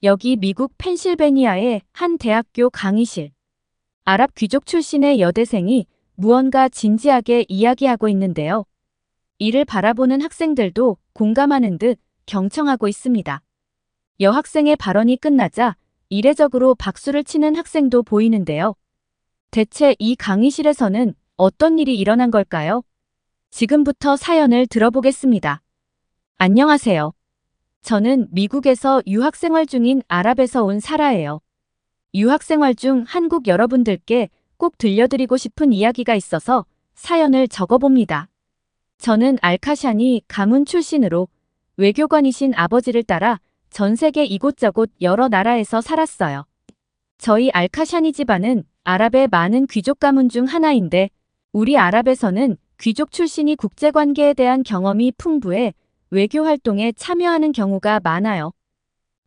여기 미국 펜실베니아의 한 대학교 강의실. 아랍 귀족 출신의 여대생이 무언가 진지하게 이야기하고 있는데요. 이를 바라보는 학생들도 공감하는 듯 경청하고 있습니다. 여학생의 발언이 끝나자 이례적으로 박수를 치는 학생도 보이는데요. 대체 이 강의실에서는 어떤 일이 일어난 걸까요? 지금부터 사연을 들어보겠습니다. 안녕하세요. 저는 미국에서 유학생활 중인 아랍에서 온 사라예요. 유학생활 중 한국 여러분들께 꼭 들려드리고 싶은 이야기가 있어서 사연을 적어봅니다. 저는 알카샤니 가문 출신으로 외교관이신 아버지를 따라 전 세계 이곳저곳 여러 나라에서 살았어요. 저희 알카샤니 집안은 아랍의 많은 귀족 가문 중 하나인데 우리 아랍에서는 귀족 출신이 국제관계에 대한 경험이 풍부해 외교 활동에 참여하는 경우가 많아요.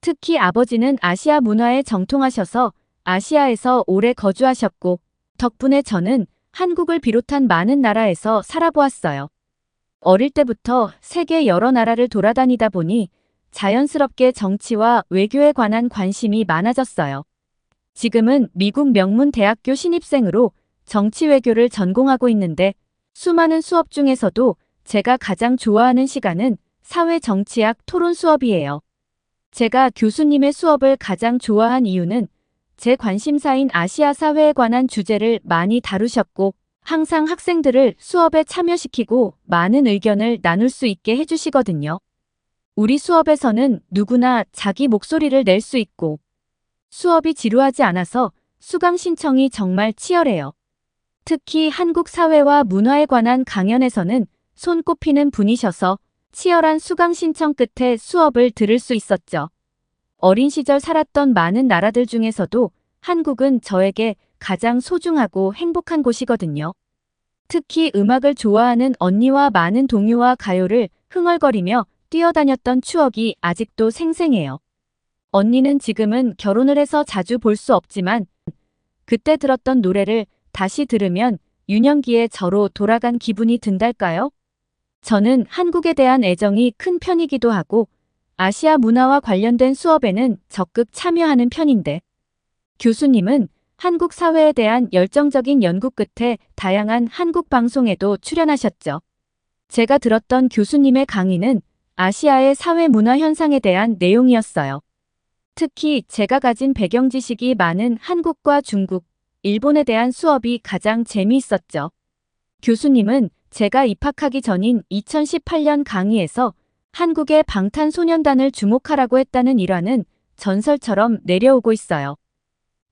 특히 아버지는 아시아 문화에 정통하셔서 아시아에서 오래 거주하셨고 덕분에 저는 한국을 비롯한 많은 나라에서 살아보았어요. 어릴 때부터 세계 여러 나라를 돌아다니다 보니 자연스럽게 정치와 외교에 관한 관심이 많아졌어요. 지금은 미국 명문 대학교 신입생으로 정치 외교를 전공하고 있는데 수많은 수업 중에서도 제가 가장 좋아하는 시간은 사회정치학 토론 수업이에요. 제가 교수님의 수업을 가장 좋아한 이유는 제 관심사인 아시아 사회에 관한 주제를 많이 다루셨고 항상 학생들을 수업에 참여시키고 많은 의견을 나눌 수 있게 해주시거든요. 우리 수업에서는 누구나 자기 목소리를 낼 수 있고 수업이 지루하지 않아서 수강 신청이 정말 치열해요. 특히 한국 사회와 문화에 관한 강연에서는 손꼽히는 분이셔서 치열한 수강 신청 끝에 수업을 들을 수 있었죠. 어린 시절 살았던 많은 나라들 중에서도 한국은 저에게 가장 소중하고 행복한 곳이거든요. 특히 음악을 좋아하는 언니와 많은 동요와 가요를 흥얼거리며 뛰어다녔던 추억이 아직도 생생해요. 언니는 지금은 결혼을 해서 자주 볼 수 없지만 그때 들었던 노래를 다시 들으면 유년기에 저로 돌아간 기분이 든달까요? 저는 한국에 대한 애정이 큰 편이기도 하고 아시아 문화와 관련된 수업에는 적극 참여하는 편인데 교수님은 한국 사회에 대한 열정적인 연구 끝에 다양한 한국 방송에도 출연하셨죠. 제가 들었던 교수님의 강의는 아시아의 사회 문화 현상에 대한 내용이었어요. 특히 제가 가진 배경 지식이 많은 한국과 중국, 일본에 대한 수업이 가장 재미있었죠. 교수님은 제가 입학하기 전인 2018년 강의에서 한국의 방탄소년단을 주목하라고 했다는 일화는 전설처럼 내려오고 있어요.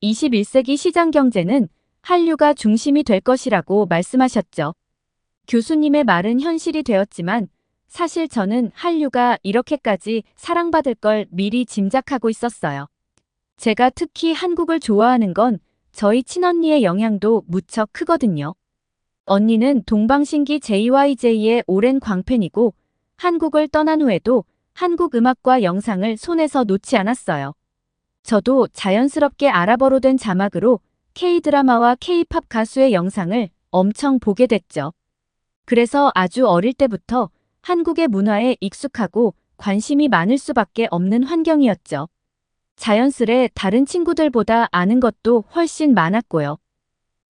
21세기 시장 경제는 한류가 중심이 될 것이라고 말씀하셨죠. 교수님의 말은 현실이 되었지만 사실 저는 한류가 이렇게까지 사랑받을 걸 미리 짐작하고 있었어요. 제가 특히 한국을 좋아하는 건 저희 친언니의 영향도 무척 크거든요. 언니는 동방신기 JYJ의 오랜 광팬이고 한국을 떠난 후에도 한국 음악과 영상을 손에서 놓지 않았어요. 저도 자연스럽게 아랍어로 된 자막으로 K-드라마와 K-팝 가수의 영상을 엄청 보게 됐죠. 그래서 아주 어릴 때부터 한국의 문화에 익숙하고 관심이 많을 수밖에 없는 환경이었죠. 자연스레 다른 친구들보다 아는 것도 훨씬 많았고요.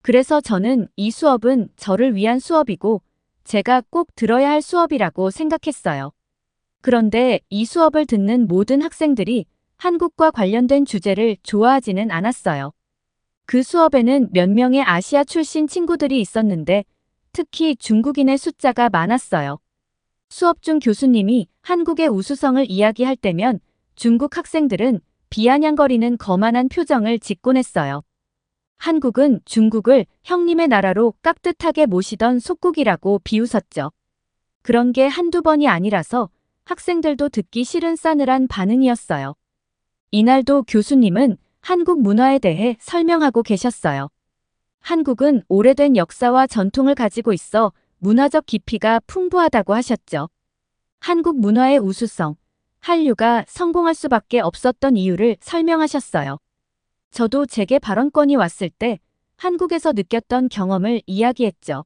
그래서 저는 이 수업은 저를 위한 수업이고 제가 꼭 들어야 할 수업이라고 생각했어요. 그런데 이 수업을 듣는 모든 학생들이 한국과 관련된 주제를 좋아하지는 않았어요. 그 수업에는 몇 명의 아시아 출신 친구들이 있었는데 특히 중국인의 숫자가 많았어요. 수업 중 교수님이 한국의 우수성을 이야기할 때면 중국 학생들은 비아냥거리는 거만한 표정을 짓곤 했어요. 한국은 중국을 형님의 나라로 깍듯하게 모시던 속국이라고 비웃었죠. 그런 게 한두 번이 아니라서 학생들도 듣기 싫은 싸늘한 반응이었어요. 이날도 교수님은 한국 문화에 대해 설명하고 계셨어요. 한국은 오래된 역사와 전통을 가지고 있어 문화적 깊이가 풍부하다고 하셨죠. 한국 문화의 우수성, 한류가 성공할 수밖에 없었던 이유를 설명하셨어요. 저도 제게 발언권이 왔을 때 한국에서 느꼈던 경험을 이야기했죠.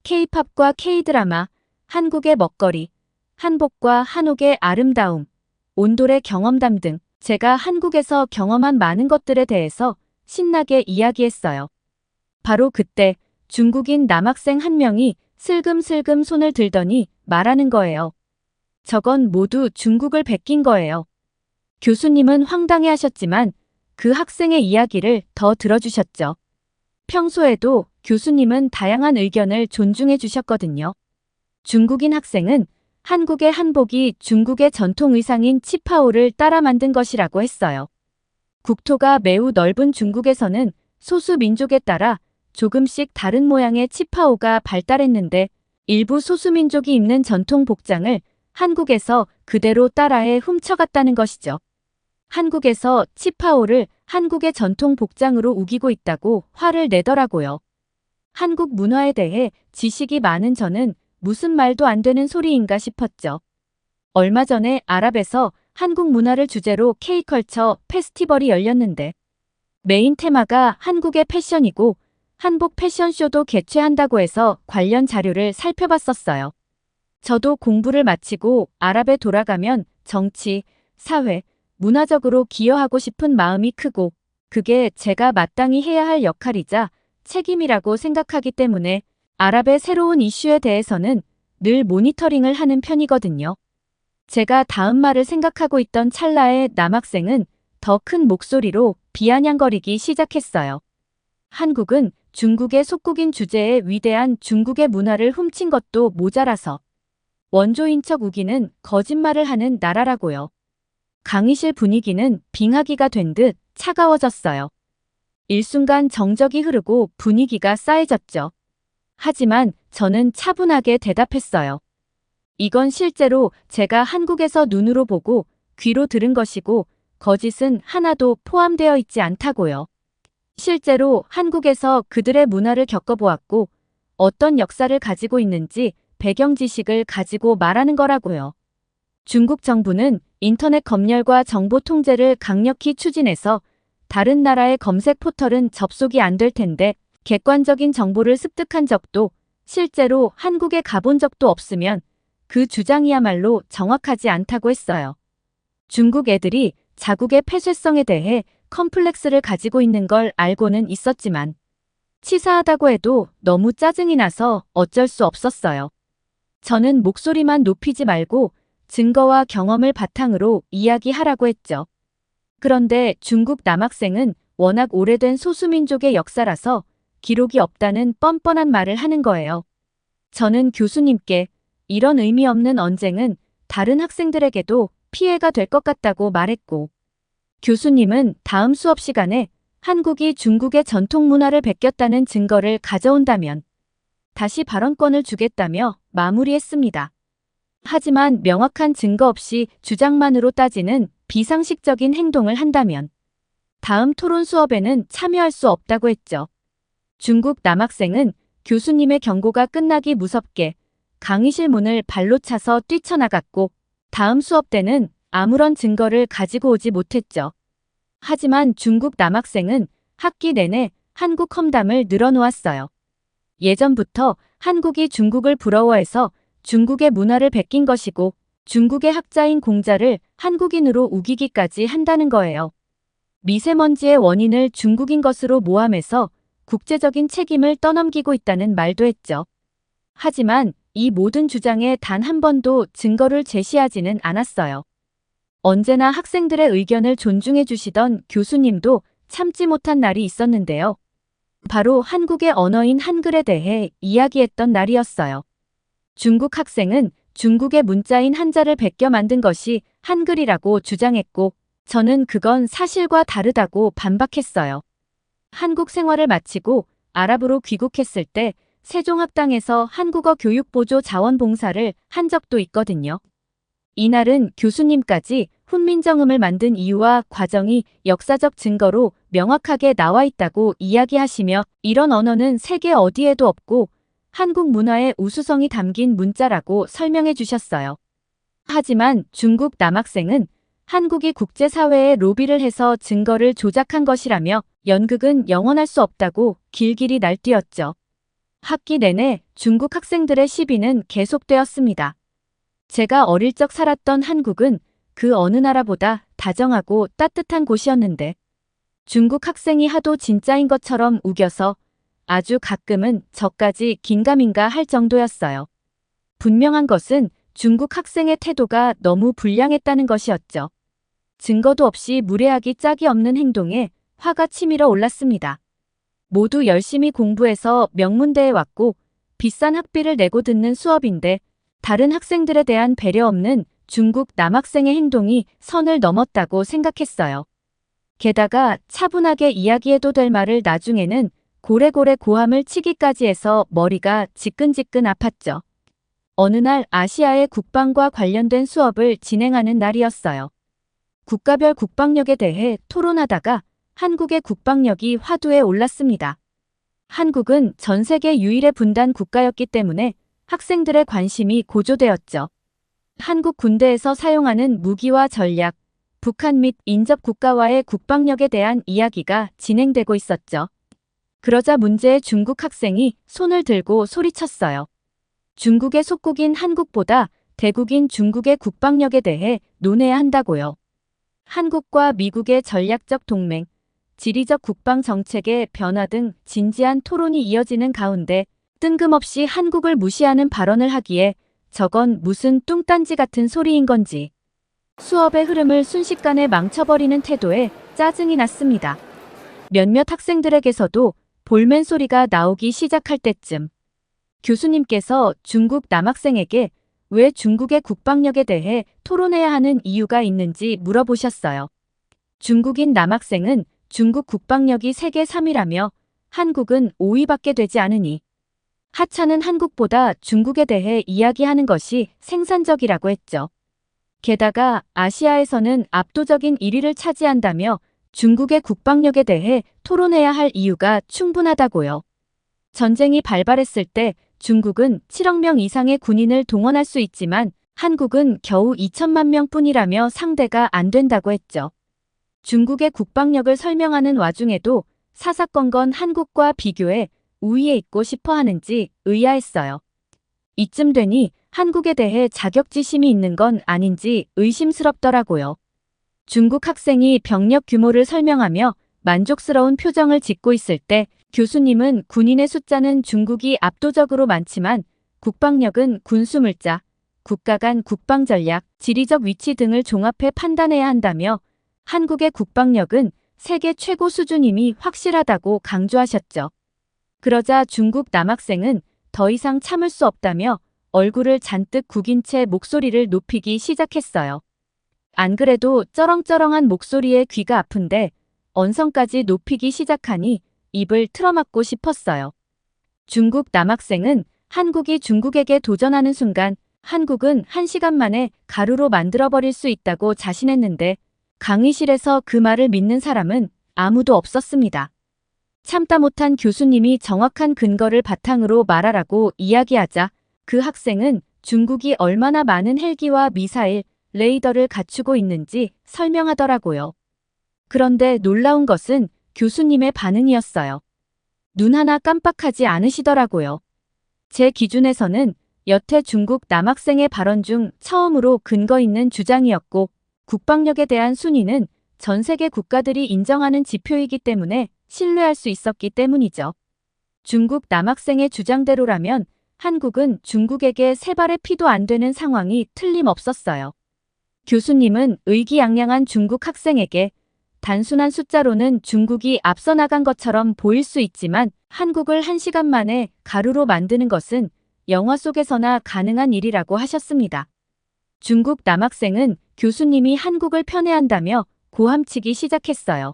K-팝과 K-드라마, 한국의 먹거리, 한복과 한옥의 아름다움, 온돌의 경험담 등 제가 한국에서 경험한 많은 것들에 대해서 신나게 이야기했어요. 바로 그때 중국인 남학생 한 명이 슬금슬금 손을 들더니 말하는 거예요. 저건 모두 중국을 베낀 거예요. 교수님은 황당해 하셨지만 그 학생의 이야기를 더 들어주셨죠. 평소에도 교수님은 다양한 의견을 존중해 주셨거든요. 중국인 학생은 한국의 한복이 중국의 전통 의상인 치파오를 따라 만든 것이라고 했어요. 국토가 매우 넓은 중국에서는 소수 민족에 따라 조금씩 다른 모양의 치파오가 발달했는데 일부 소수민족이 입는 전통 복장을 한국에서 그대로 따라해 훔쳐갔다는 것이죠. 한국에서 치파오를 한국의 전통 복장으로 우기고 있다고 화를 내더라고요. 한국 문화에 대해 지식이 많은 저는 무슨 말도 안 되는 소리인가 싶었죠. 얼마 전에 아랍에서 한국 문화를 주제로 K컬처 페스티벌이 열렸는데 메인 테마가 한국의 패션이고 한복 패션쇼도 개최한다고 해서 관련 자료를 살펴봤었어요. 저도 공부를 마치고 아랍에 돌아가면 정치, 사회, 문화적으로 기여하고 싶은 마음이 크고 그게 제가 마땅히 해야 할 역할이자 책임이라고 생각하기 때문에 아랍의 새로운 이슈에 대해서는 늘 모니터링을 하는 편이거든요. 제가 다음 말을 생각하고 있던 찰나에 남학생은 더 큰 목소리로 비아냥거리기 시작했어요. 한국은 중국의 속국인 주제에 위대한 중국의 문화를 훔친 것도 모자라서 원조인 척 우기는 거짓말을 하는 나라라고요. 강의실 분위기는 빙하기가 된 듯 차가워졌어요. 일순간 정적이 흐르고 분위기가 싸해졌죠. 하지만 저는 차분하게 대답했어요. 이건 실제로 제가 한국에서 눈으로 보고 귀로 들은 것이고 거짓은 하나도 포함되어 있지 않다고요. 실제로 한국에서 그들의 문화를 겪어보았고 어떤 역사를 가지고 있는지 배경 지식을 가지고 말하는 거라고요. 중국 정부는 인터넷 검열과 정보 통제를 강력히 추진해서 다른 나라의 검색 포털은 접속이 안 될 텐데 객관적인 정보를 습득한 적도 실제로 한국에 가본 적도 없으면 그 주장이야말로 정확하지 않다고 했어요. 중국 애들이 자국의 폐쇄성에 대해 컴플렉스를 가지고 있는 걸 알고는 있었지만 치사하다고 해도 너무 짜증이 나서 어쩔 수 없었어요. 저는 목소리만 높이지 말고 증거와 경험을 바탕으로 이야기하라고 했죠. 그런데 중국 남학생은 워낙 오래된 소수민족의 역사라서 기록이 없다는 뻔뻔한 말을 하는 거예요. 저는 교수님께 이런 의미 없는 언쟁은 다른 학생들에게도 피해가 될 것 같다고 말했고 교수님은 다음 수업 시간에 한국이 중국의 전통 문화를 베꼈다는 증거를 가져온다면 다시 발언권을 주겠다며 마무리했습니다. 하지만 명확한 증거 없이 주장만으로 따지는 비상식적인 행동을 한다면 다음 토론 수업에는 참여할 수 없다고 했죠. 중국 남학생은 교수님의 경고가 끝나기 무섭게 강의실 문을 발로 차서 뛰쳐나갔고 다음 수업 때는 아무런 증거를 가지고 오지 못했죠. 하지만 중국 남학생은 학기 내내 한국 험담을 늘어놓았어요. 예전부터 한국이 중국을 부러워해서 중국의 문화를 베낀 것이고 중국의 학자인 공자를 한국인으로 우기기까지 한다는 거예요. 미세먼지의 원인을 중국인 것으로 모함해서 국제적인 책임을 떠넘기고 있다는 말도 했죠. 하지만 이 모든 주장에 단 한 번도 증거를 제시하지는 않았어요. 언제나 학생들의 의견을 존중해 주시던 교수님도 참지 못한 날이 있었는데요. 바로 한국의 언어인 한글에 대해 이야기했던 날이었어요. 중국 학생은 중국의 문자인 한자를 베껴 만든 것이 한글이라고 주장했고 저는 그건 사실과 다르다고 반박했어요. 한국 생활을 마치고 아랍으로 귀국했을 때 세종학당에서 한국어 교육보조 자원봉사를 한 적도 있거든요. 이날은 교수님까지 훈민정음을 만든 이유와 과정이 역사적 증거로 명확하게 나와 있다고 이야기하시며 이런 언어는 세계 어디에도 없고 한국 문화의 우수성이 담긴 문자라고 설명해 주셨어요. 하지만 중국 남학생은 한국이 국제사회에 로비를 해서 증거를 조작한 것이라며 연극은 영원할 수 없다고 길길이 날뛰었죠. 학기 내내 중국 학생들의 시비는 계속되었습니다. 제가 어릴 적 살았던 한국은 그 어느 나라보다 다정하고 따뜻한 곳이었는데 중국 학생이 하도 진짜인 것처럼 우겨서 아주 가끔은 저까지 긴가민가 할 정도였어요. 분명한 것은 중국 학생의 태도가 너무 불량했다는 것이었죠. 증거도 없이 무례하기 짝이 없는 행동에 화가 치밀어 올랐습니다. 모두 열심히 공부해서 명문대에 왔고 비싼 학비를 내고 듣는 수업인데 다른 학생들에 대한 배려 없는 중국 남학생의 행동이 선을 넘었다고 생각했어요. 게다가 차분하게 이야기해도 될 말을 나중에는 고래고래 고함을 치기까지 해서 머리가 지끈지끈 아팠죠. 어느 날 아시아의 국방과 관련된 수업을 진행하는 날이었어요. 국가별 국방력에 대해 토론하다가 한국의 국방력이 화두에 올랐습니다. 한국은 전 세계 유일의 분단 국가였기 때문에 학생들의 관심이 고조되었죠. 한국 군대에서 사용하는 무기와 전략, 북한 및 인접 국가와의 국방력에 대한 이야기가 진행되고 있었죠. 그러자 문제의 중국 학생이 손을 들고 소리쳤어요. 중국의 속국인 한국보다 대국인 중국의 국방력에 대해 논해야 한다고요. 한국과 미국의 전략적 동맹, 지리적 국방 정책의 변화 등 진지한 토론이 이어지는 가운데 뜬금없이 한국을 무시하는 발언을 하기에 저건 무슨 뚱딴지 같은 소리인 건지 수업의 흐름을 순식간에 망쳐버리는 태도에 짜증이 났습니다. 몇몇 학생들에게서도 볼멘 소리가 나오기 시작할 때쯤 교수님께서 중국 남학생에게 왜 중국의 국방력에 대해 토론해야 하는 이유가 있는지 물어보셨어요. 중국인 남학생은 중국 국방력이 세계 3위라며 한국은 5위밖에 되지 않으니 하찮은 한국보다 중국에 대해 이야기하는 것이 생산적이라고 했죠. 게다가 아시아에서는 압도적인 1위를 차지한다며 중국의 국방력에 대해 토론해야 할 이유가 충분하다고요. 전쟁이 발발했을 때 중국은 7억 명 이상의 군인을 동원할 수 있지만 한국은 겨우 2천만 명뿐이라며 상대가 안 된다고 했죠. 중국의 국방력을 설명하는 와중에도 사사건건 한국과 비교해 우위에 있고 싶어 하는지 의아했어요. 이쯤 되니 한국에 대해 자격지심이 있는 건 아닌지 의심스럽더라고요. 중국 학생이 병력 규모를 설명하며 만족스러운 표정을 짓고 있을 때 교수님은 군인의 숫자는 중국이 압도적으로 많지만 국방력은 군수물자, 국가 간 국방전략, 지리적 위치 등을 종합해 판단해야 한다며 한국의 국방력은 세계 최고 수준임이 확실하다고 강조하셨죠. 그러자 중국 남학생은 더 이상 참을 수 없다며 얼굴을 잔뜩 구긴 채 목소리를 높이기 시작했어요. 안 그래도 쩌렁쩌렁한 목소리에 귀가 아픈데 언성까지 높이기 시작하니 입을 틀어막고 싶었어요. 중국 남학생은 한국이 중국에게 도전하는 순간 한국은 1시간 만에 가루로 만들어버릴 수 있다고 자신했는데 강의실에서 그 말을 믿는 사람은 아무도 없었습니다. 참다 못한 교수님이 정확한 근거를 바탕으로 말하라고 이야기하자 그 학생은 중국이 얼마나 많은 헬기와 미사일, 레이더를 갖추고 있는지 설명하더라고요. 그런데 놀라운 것은 교수님의 반응이었어요. 눈 하나 깜빡하지 않으시더라고요. 제 기준에서는 여태 중국 남학생의 발언 중 처음으로 근거 있는 주장이었고 국방력에 대한 순위는 전 세계 국가들이 인정하는 지표이기 때문에 신뢰할 수 있었기 때문이죠. 중국 남학생의 주장대로라면 한국은 중국에게 세 발의 피도 안 되는 상황이 틀림없었어요. 교수님은 의기양양한 중국 학생에게 단순한 숫자로는 중국이 앞서 나간 것처럼 보일 수 있지만 한국을 1시간 만에 가루로 만드는 것은 영화 속에서나 가능한 일이라고 하셨습니다. 중국 남학생은 교수님이 한국을 편애한다며 고함치기 시작했어요.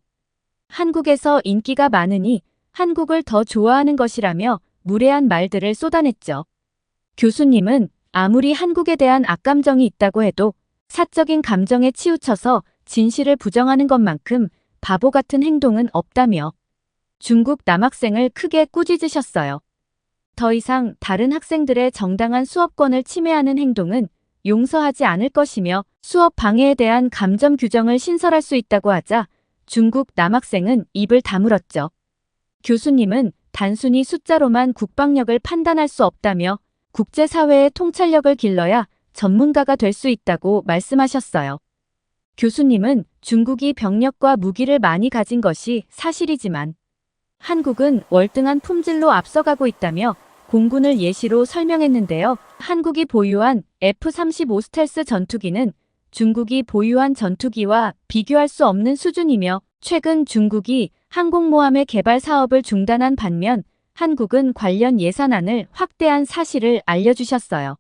한국에서 인기가 많으니 한국을 더 좋아하는 것이라며 무례한 말들을 쏟아냈죠. 교수님은 아무리 한국에 대한 악감정이 있다고 해도 사적인 감정에 치우쳐서 진실을 부정하는 것만큼 바보 같은 행동은 없다며 중국 남학생을 크게 꾸짖으셨어요. 더 이상 다른 학생들의 정당한 수업권을 침해하는 행동은 용서하지 않을 것이며 수업 방해에 대한 감점 규정을 신설할 수 있다고 하자 중국 남학생은 입을 다물었죠. 교수님은 단순히 숫자로만 국방력을 판단할 수 없다며 국제사회의 통찰력을 길러야 전문가가 될 수 있다고 말씀하셨어요. 교수님은 중국이 병력과 무기를 많이 가진 것이 사실이지만 한국은 월등한 품질로 앞서가고 있다며 공군을 예시로 설명했는데요. 한국이 보유한 F-35 스텔스 전투기는 중국이 보유한 전투기와 비교할 수 없는 수준이며 최근 중국이 항공모함의 개발 사업을 중단한 반면 한국은 관련 예산안을 확대한 사실을 알려주셨어요.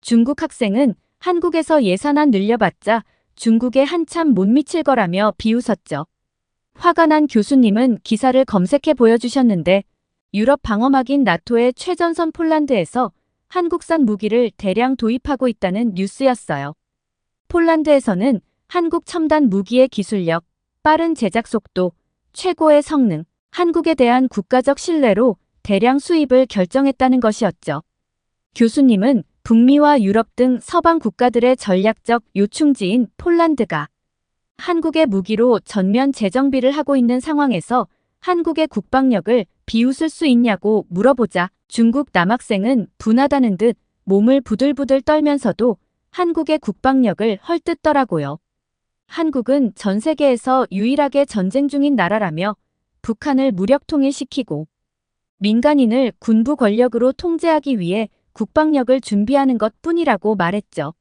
중국 학생은 한국에서 예산안 늘려봤자 중국에 한참 못 미칠 거라며 비웃었죠. 화가 난 교수님은 기사를 검색해 보여주셨는데 유럽 방어막인 나토의 최전선 폴란드에서 한국산 무기를 대량 도입하고 있다는 뉴스였어요. 폴란드에서는 한국 첨단 무기의 기술력, 빠른 제작 속도, 최고의 성능, 한국에 대한 국가적 신뢰로 대량 수입을 결정했다는 것이었죠. 교수님은 북미와 유럽 등 서방 국가들의 전략적 요충지인 폴란드가 한국의 무기로 전면 재정비를 하고 있는 상황에서 한국의 국방력을 비웃을 수 있냐고 물어보자 중국 남학생은 분하다는 듯 몸을 부들부들 떨면서도 한국의 국방력을 헐뜯더라고요. 한국은 전 세계에서 유일하게 전쟁 중인 나라라며 북한을 무력 통일시키고 민간인을 군부 권력으로 통제하기 위해 국방력을 준비하는 것뿐이라고 말했죠.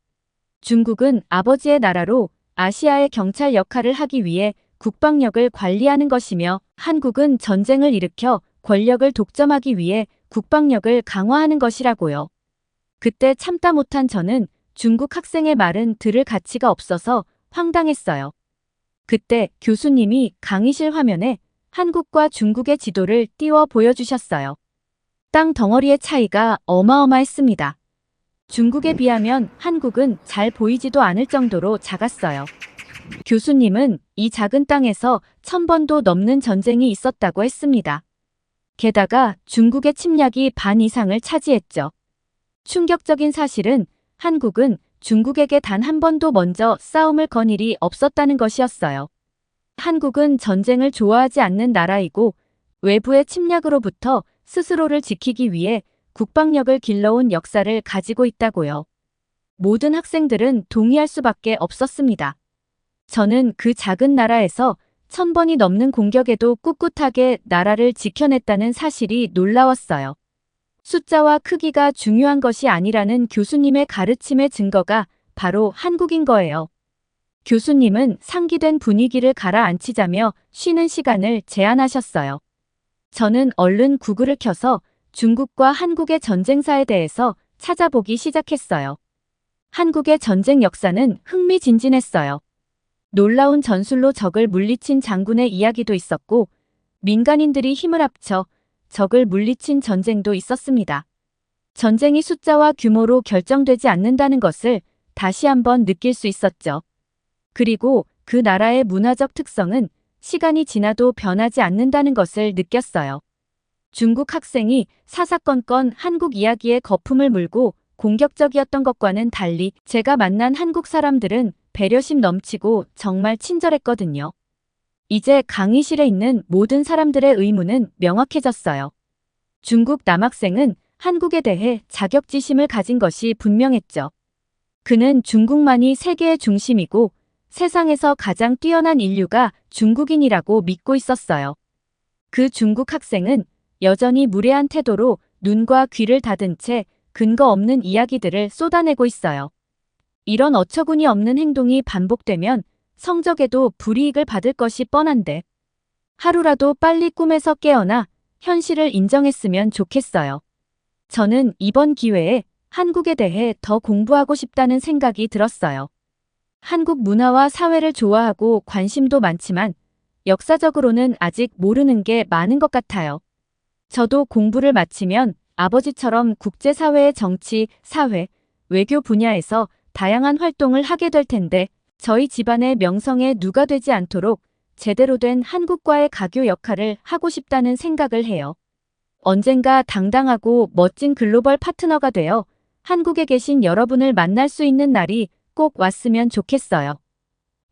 중국은 아버지의 나라로 아시아의 경찰 역할을 하기 위해 국방력을 관리하는 것이며 한국은 전쟁을 일으켜 권력을 독점하기 위해 국방력을 강화하는 것이라고요. 그때 참다 못한 저는 중국 학생의 말은 들을 가치가 없어서 황당했어요. 그때 교수님이 강의실 화면에 한국과 중국의 지도를 띄워 보여주셨어요. 땅 덩어리의 차이가 어마어마했습니다. 중국에 비하면 한국은 잘 보이지도 않을 정도로 작았어요. 교수님은 이 작은 땅에서 1000번도 넘는 전쟁이 있었다고 했습니다. 게다가 중국의 침략이 반 이상을 차지했죠. 충격적인 사실은 한국은 중국에게 단 한 번도 먼저 싸움을 건 일이 없었다는 것이었어요. 한국은 전쟁을 좋아하지 않는 나라이고 외부의 침략으로부터 스스로를 지키기 위해 국방력을 길러온 역사를 가지고 있다고요. 모든 학생들은 동의할 수밖에 없었습니다. 저는 그 작은 나라에서 1000번이 넘는 공격에도 꿋꿋하게 나라를 지켜냈다는 사실이 놀라웠어요. 숫자와 크기가 중요한 것이 아니라는 교수님의 가르침의 증거가 바로 한국인 거예요. 교수님은 상기된 분위기를 가라앉히자며 쉬는 시간을 제안하셨어요. 저는 얼른 구글을 켜서 중국과 한국의 전쟁사에 대해서 찾아보기 시작했어요. 한국의 전쟁 역사는 흥미진진했어요. 놀라운 전술로 적을 물리친 장군의 이야기도 있었고 민간인들이 힘을 합쳐 적을 물리친 전쟁도 있었습니다. 전쟁이 숫자와 규모로 결정되지 않는다는 것을 다시 한번 느낄 수 있었죠. 그리고 그 나라의 문화적 특성은 시간이 지나도 변하지 않는다는 것을 느꼈어요. 중국 학생이 사사건건 한국 이야기에 거품을 물고 공격적이었던 것과는 달리 제가 만난 한국 사람들은 배려심 넘치고 정말 친절했거든요. 이제 강의실에 있는 모든 사람들의 의무는 명확해졌어요. 중국 남학생은 한국에 대해 자격지심을 가진 것이 분명했죠. 그는 중국만이 세계의 중심이고 세상에서 가장 뛰어난 인류가 중국인이라고 믿고 있었어요. 그 중국 학생은 여전히 무례한 태도로 눈과 귀를 닫은 채 근거 없는 이야기들을 쏟아내고 있어요. 이런 어처구니 없는 행동이 반복되면 성적에도 불이익을 받을 것이 뻔한데 하루라도 빨리 꿈에서 깨어나 현실을 인정했으면 좋겠어요. 저는 이번 기회에 한국에 대해 더 공부하고 싶다는 생각이 들었어요. 한국 문화와 사회를 좋아하고 관심도 많지만 역사적으로는 아직 모르는 게 많은 것 같아요. 저도 공부를 마치면 아버지처럼 국제사회의 정치, 사회, 외교 분야에서 다양한 활동을 하게 될 텐데 저희 집안의 명성에 누가 되지 않도록 제대로 된 한국과의 가교 역할을 하고 싶다는 생각을 해요. 언젠가 당당하고 멋진 글로벌 파트너가 되어 한국에 계신 여러분을 만날 수 있는 날이 꼭 왔으면 좋겠어요.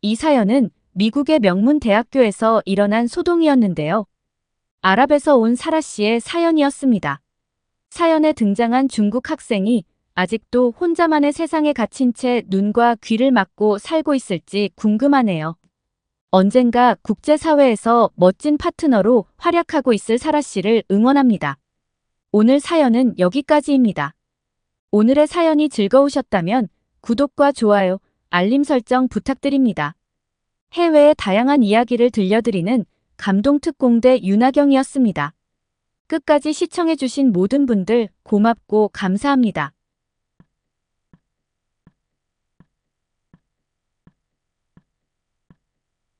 이 사연은 미국의 명문 대학교에서 일어난 소동이었는데요. 아랍에서 온 사라 씨의 사연이었습니다. 사연에 등장한 중국 학생이 아직도 혼자만의 세상에 갇힌 채 눈과 귀를 막고 살고 있을지 궁금하네요. 언젠가 국제사회에서 멋진 파트너로 활약하고 있을 사라 씨를 응원합니다. 오늘 사연은 여기까지입니다. 오늘의 사연이 즐거우셨다면 구독과 좋아요, 알림 설정 부탁드립니다. 해외의 다양한 이야기를 들려드리는 감동특공대 윤하경이었습니다. 끝까지 시청해주신 모든 분들 고맙고 감사합니다.